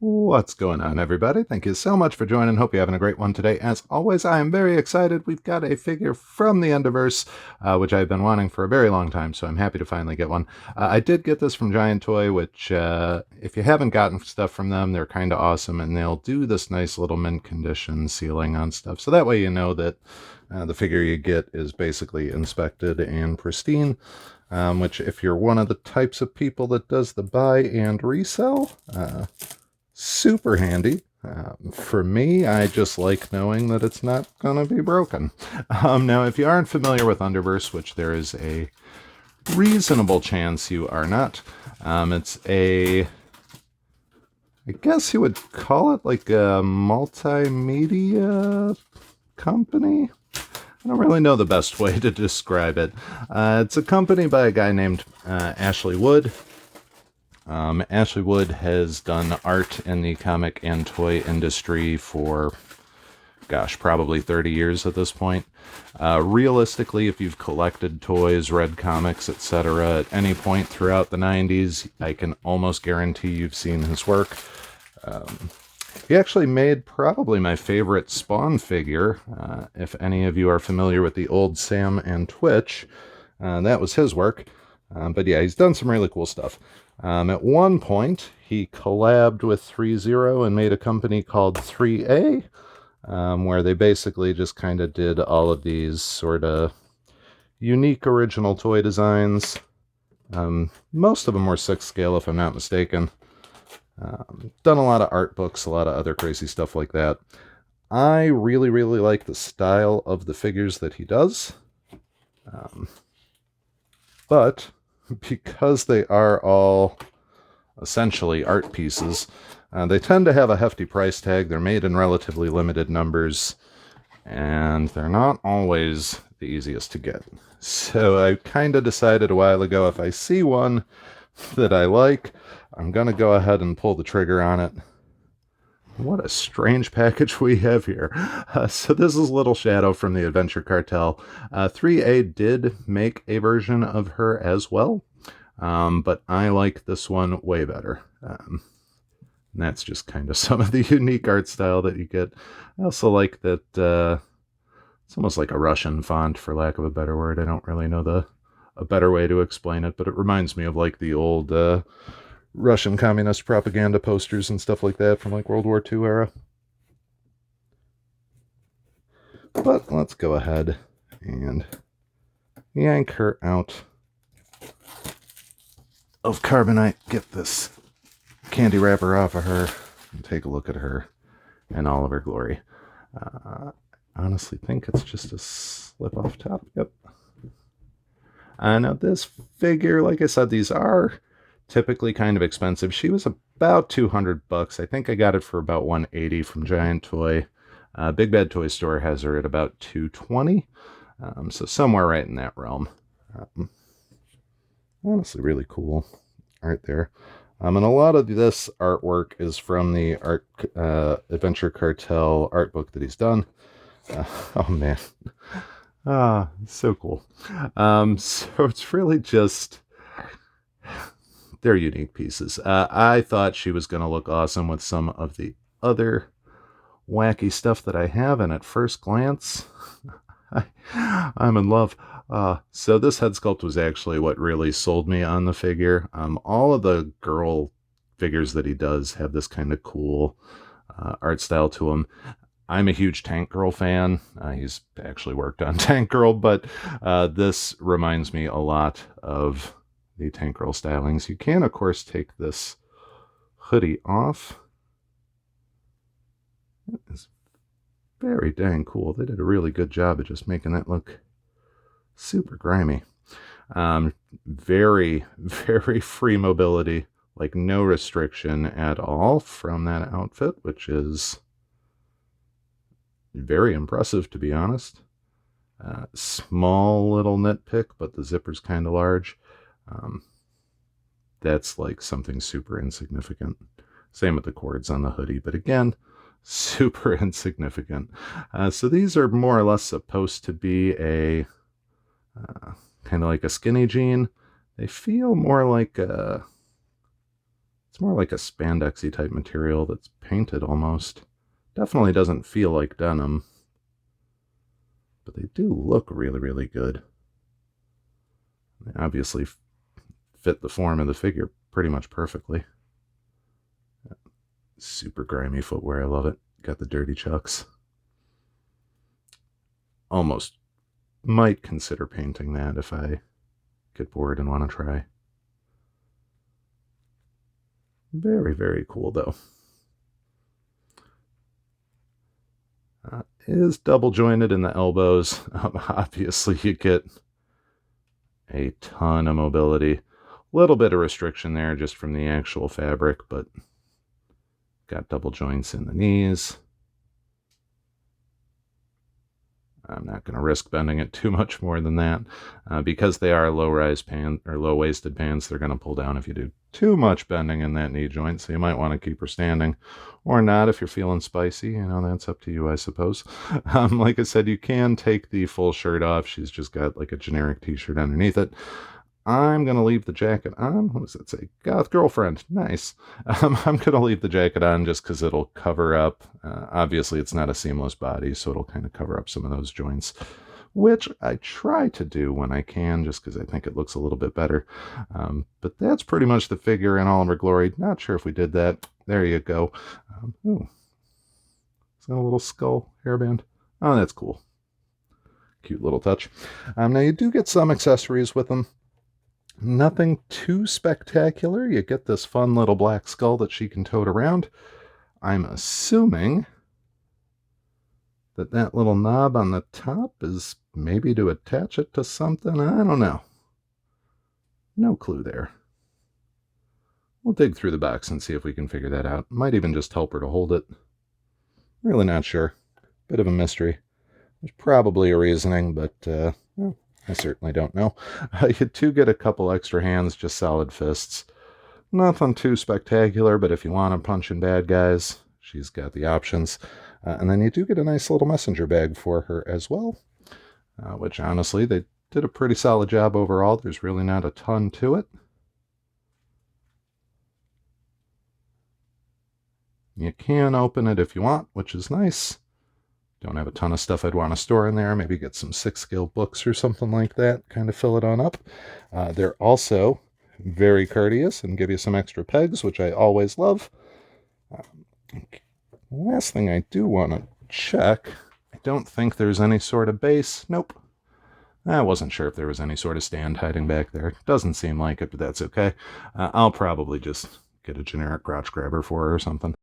What's going on, everybody? Thank you so much for joining. Hope you're having a great one today. As always, I am very excited. We've got a figure from the Underverse, which I've been wanting for a very long time, so I'm happy to finally get one. I did get this from Giant Toy, which, if you haven't gotten stuff from them, they're kind of awesome, and they'll do this nice little mint condition sealing on stuff, so that way you know that the figure you get is basically inspected and pristine. Which, if you're one of the types of people that does the buy and resell, super handy. For me, I just like knowing that it's not going to be broken. Now, if you aren't familiar with Underverse, which there is a reasonable chance you are not, it's a, I guess you would call it like a multimedia company. I don't really know the best way to describe it. It's a company by a guy named Ashley Wood. Ashley Wood has done art in the comic and toy industry for, gosh, probably 30 years at this point. Realistically, if you've collected toys, read comics, etc., at any point throughout the 90s, I can almost guarantee you've seen his work. He actually made probably my favorite Spawn figure. If any of you are familiar with the old Sam and Twitch, that was his work. But yeah, he's done some really cool stuff. At one point, he collabed with ThreeA and made a company called ThreeA, where they basically just kind of did all of these sort of unique original toy designs. Most of them were 6 scale, if I'm not mistaken. Done a lot of art books, a lot of other crazy stuff like that. I really, really like the style of the figures that he does. But because they are all essentially art pieces, they tend to have a hefty price tag. They're made in relatively limited numbers, and they're not always the easiest to get. So I kind of decided a while ago, if I see one that I like, I'm going to go ahead and pull the trigger on it. What a strange package we have here. So this is Little Shadow from the Adventure Kartel. ThreeA did make a version of her as well, but I like this one way better. And that's just kind of some of the unique art style that you get. I also like that it's almost like a Russian font, for lack of a better word. I don't really know a better way to explain it, but it reminds me of like the old Russian communist propaganda posters and stuff like that from like World War II era. But let's go ahead and yank her out of carbonite, get this candy wrapper off of her, and take a look at her in all of her glory. I honestly think it's just a slip off top. Yep. Now this figure, like I said, these are typically kind of expensive. She was about $200. I think I got it for about $180 from Giant Toy. Big Bad Toy Store has her at about $220. So somewhere right in that realm. Honestly, really cool art there. And a lot of this artwork is from the Adventure Kartel art book that he's done. Oh man. So cool. So it's really just, they're unique pieces. I thought she was going to look awesome with some of the other wacky stuff that I have, and at first glance, I'm in love. So this head sculpt was actually what really sold me on the figure. All of the girl figures that he does have this kind of cool art style to them. I'm a huge Tank Girl fan. He's actually worked on Tank Girl, but this reminds me a lot of the Tank Girl stylings. You can, of course, take this hoodie off. It is very dang cool. They did a really good job of just making that look super grimy. Very, very free mobility, like no restriction at all from that outfit, which is very impressive, to be honest. Small little nitpick, but the zipper's kind of large. That's like something super insignificant. Same with the cords on the hoodie, but again, super insignificant. So these are more or less supposed to be a kind of like a skinny jean. They feel more like a It's more like a spandexy type material that's painted almost. Definitely doesn't feel like denim. But they do look really, really good. They obviously fit the form of the figure pretty much perfectly. Super grimy footwear, I love it. Got the dirty chucks. Almost might consider painting that if I get bored and want to try. Very, very cool though. Is double jointed in the elbows. Obviously you get a ton of mobility. A little bit of restriction there just from the actual fabric, but got double joints in the knees. I'm not going to risk bending it too much more than that. Because they are low-rise pants or low-waisted pants, they're going to pull down if you do too much bending in that knee joint. So you might want to keep her standing or not if you're feeling spicy. You know, that's up to you, I suppose. Like I said, you can take the full shirt off. She's just got like a generic t-shirt underneath it. I'm going to leave the jacket on. What does that say? Goth girlfriend. Nice. I'm going to leave the jacket on just because it'll cover up. Obviously, it's not a seamless body, so it'll kind of cover up some of those joints, which I try to do when I can, just because I think it looks a little bit better. But that's pretty much the figure in all of her glory. Not sure if we did that. There you go. Ooh. It's got a little skull hairband. Oh, that's cool. Cute little touch. Now, you do get some accessories with them. Nothing too spectacular. You get this fun little black skull that she can tote around. I'm assuming that that little knob on the top is maybe to attach it to something. I don't know. No clue there. We'll dig through the box and see if we can figure that out. Might even just help her to hold it. Really not sure. Bit of a mystery. There's probably a reasoning, but well, I certainly don't know. You do get a couple extra hands, just solid fists. Nothing too spectacular, but if you want to punch in bad guys, she's got the options. And then you do get a nice little messenger bag for her as well, which honestly, they did a pretty solid job overall. There's really not a ton to it. You can open it if you want, which is nice. Don't have a ton of stuff I'd want to store in there. Maybe get some 6 skill books or something like that. Kind of fill it on up. They're also very courteous and give you some extra pegs, which I always love. Last thing I do want to check. I don't think there's any sort of base. Nope. I wasn't sure if there was any sort of stand hiding back there. Doesn't seem like it, but that's okay. I'll probably just get a generic crotch grabber for her or something.